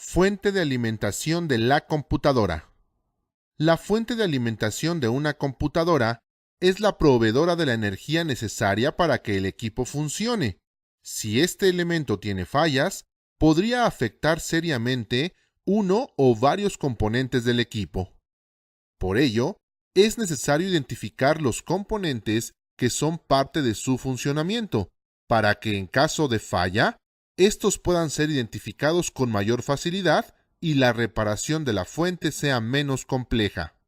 Fuente de alimentación de la computadora. La fuente de alimentación de una computadora es la proveedora de la energía necesaria para que el equipo funcione. Si este elemento tiene fallas, podría afectar seriamente uno o varios componentes del equipo. Por ello, es necesario identificar los componentes que son parte de su funcionamiento, para que en caso de falla, estos puedan ser identificados con mayor facilidad y la reparación de la fuente sea menos compleja.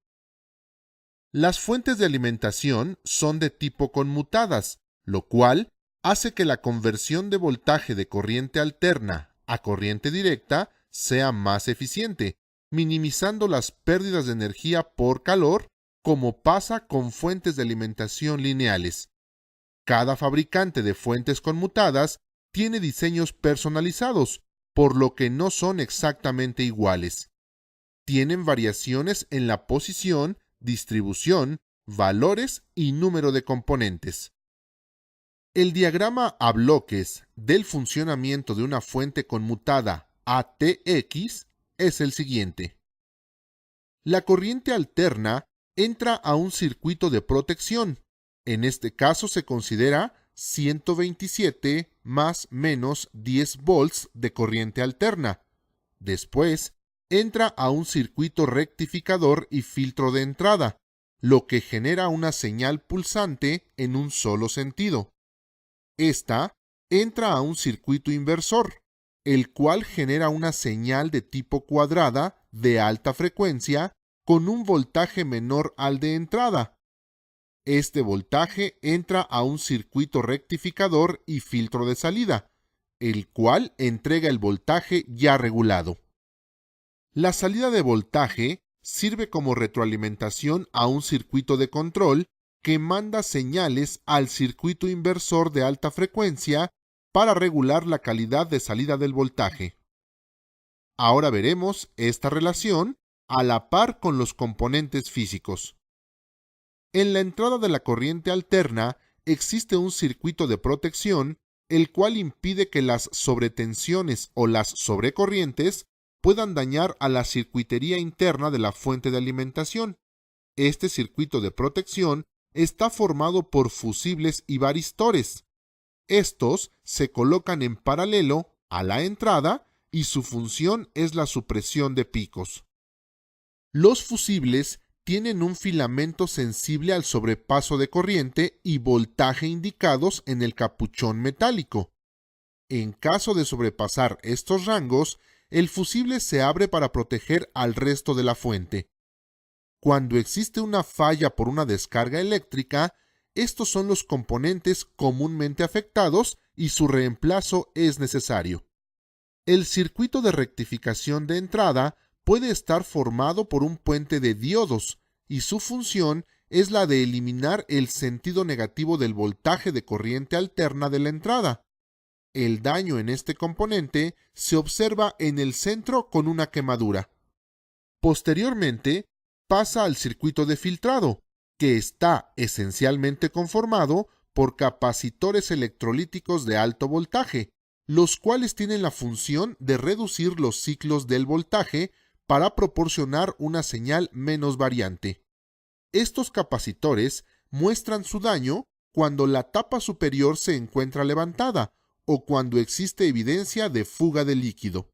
Las fuentes de alimentación son de tipo conmutadas, lo cual hace que la conversión de voltaje de corriente alterna a corriente directa sea más eficiente, minimizando las pérdidas de energía por calor, como pasa con fuentes de alimentación lineales. Cada fabricante de fuentes conmutadas tiene diseños personalizados, por lo que no son exactamente iguales. Tienen variaciones en la posición, distribución, valores y número de componentes. El diagrama a bloques del funcionamiento de una fuente conmutada ATX es el siguiente. La corriente alterna entra a un circuito de protección. En este caso se considera 127 más menos 10 volts de corriente alterna. Después, entra a un circuito rectificador y filtro de entrada, lo que genera una señal pulsante en un solo sentido. Esta entra a un circuito inversor, el cual genera una señal de tipo cuadrada de alta frecuencia con un voltaje menor al de entrada. Este voltaje entra a un circuito rectificador y filtro de salida, el cual entrega el voltaje ya regulado. La salida de voltaje sirve como retroalimentación a un circuito de control que manda señales al circuito inversor de alta frecuencia para regular la calidad de salida del voltaje. Ahora veremos esta relación a la par con los componentes físicos. En la entrada de la corriente alterna existe un circuito de protección, el cual impide que las sobretensiones o las sobrecorrientes puedan dañar a la circuitería interna de la fuente de alimentación. Este circuito de protección está formado por fusibles y varistores. Estos se colocan en paralelo a la entrada y su función es la supresión de picos. Los fusibles tienen un filamento sensible al sobrepaso de corriente y voltaje indicados en el capuchón metálico. En caso de sobrepasar estos rangos, el fusible se abre para proteger al resto de la fuente. Cuando existe una falla por una descarga eléctrica, estos son los componentes comúnmente afectados y su reemplazo es necesario. El circuito de rectificación de entrada puede estar formado por un puente de diodos y su función es la de eliminar el sentido negativo del voltaje de corriente alterna de la entrada. El daño en este componente se observa en el centro con una quemadura. Posteriormente, pasa al circuito de filtrado, que está esencialmente conformado por capacitores electrolíticos de alto voltaje, los cuales tienen la función de reducir los ciclos del voltaje para proporcionar una señal menos variante. Estos capacitores muestran su daño cuando la tapa superior se encuentra levantada o cuando existe evidencia de fuga de líquido.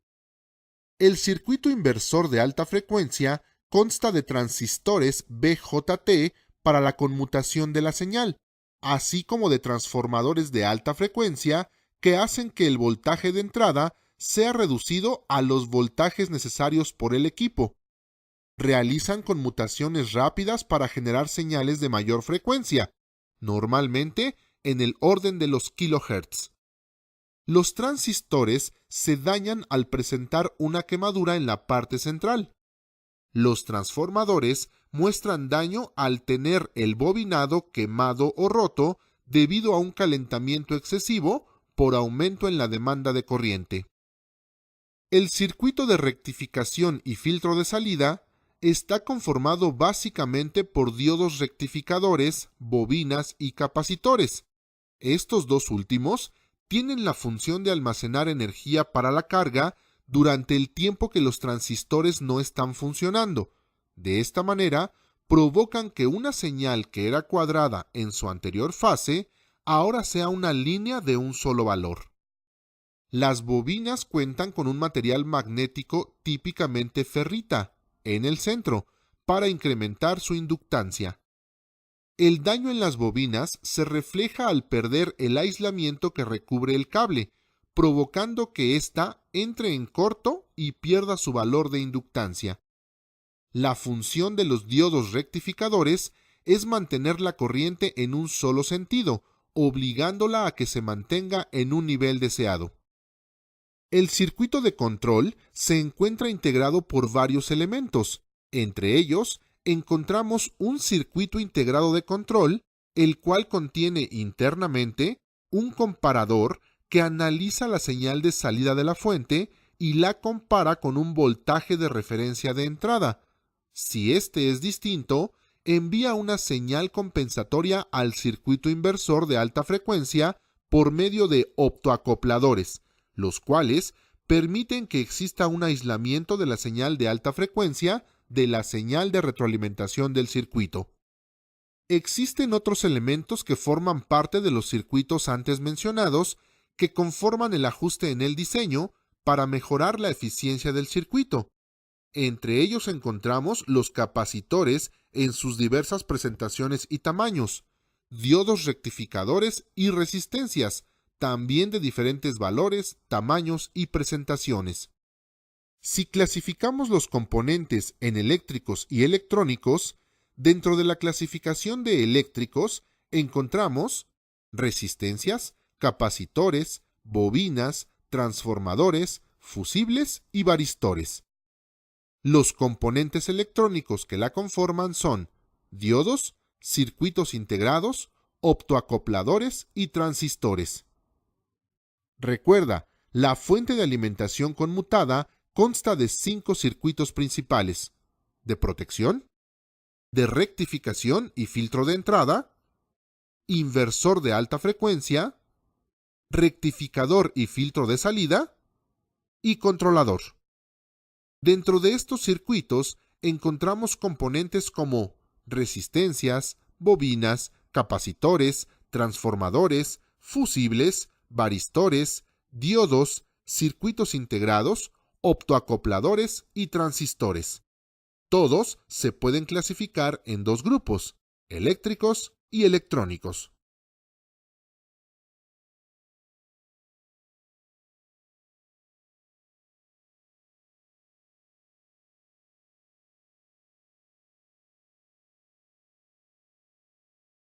El circuito inversor de alta frecuencia consta de transistores BJT para la conmutación de la señal, así como de transformadores de alta frecuencia que hacen que el voltaje de entrada sea reducido a los voltajes necesarios por el equipo. Realizan conmutaciones rápidas para generar señales de mayor frecuencia, normalmente en el orden de los kilohertz. Los transistores se dañan al presentar una quemadura en la parte central. Los transformadores muestran daño al tener el bobinado quemado o roto debido a un calentamiento excesivo por aumento en la demanda de corriente. El circuito de rectificación y filtro de salida está conformado básicamente por diodos rectificadores, bobinas y capacitores. Estos dos últimos tienen la función de almacenar energía para la carga durante el tiempo que los transistores no están funcionando. De esta manera, provocan que una señal que era cuadrada en su anterior fase, ahora sea una línea de un solo valor. Las bobinas cuentan con un material magnético típicamente ferrita en el centro para incrementar su inductancia. El daño en las bobinas se refleja al perder el aislamiento que recubre el cable, provocando que ésta entre en corto y pierda su valor de inductancia. La función de los diodos rectificadores es mantener la corriente en un solo sentido, obligándola a que se mantenga en un nivel deseado. El circuito de control se encuentra integrado por varios elementos. Entre ellos, encontramos un circuito integrado de control, el cual contiene internamente un comparador que analiza la señal de salida de la fuente y la compara con un voltaje de referencia de entrada. Si este es distinto, envía una señal compensatoria al circuito inversor de alta frecuencia por medio de optoacopladores, los cuales permiten que exista un aislamiento de la señal de alta frecuencia de la señal de retroalimentación del circuito. Existen otros elementos que forman parte de los circuitos antes mencionados que conforman el ajuste en el diseño para mejorar la eficiencia del circuito. Entre ellos encontramos los capacitores en sus diversas presentaciones y tamaños, diodos rectificadores y resistencias, también de diferentes valores, tamaños y presentaciones. Si clasificamos los componentes en eléctricos y electrónicos, dentro de la clasificación de eléctricos encontramos resistencias, capacitores, bobinas, transformadores, fusibles y varistores. Los componentes electrónicos que la conforman son diodos, circuitos integrados, optoacopladores y transistores. Recuerda, la fuente de alimentación conmutada consta de 5 circuitos principales: de protección, de rectificación y filtro de entrada, inversor de alta frecuencia, rectificador y filtro de salida, y controlador. Dentro de estos circuitos encontramos componentes como resistencias, bobinas, capacitores, transformadores, fusibles, varistores, diodos, circuitos integrados, optoacopladores y transistores. Todos se pueden clasificar en 2 grupos: eléctricos y electrónicos.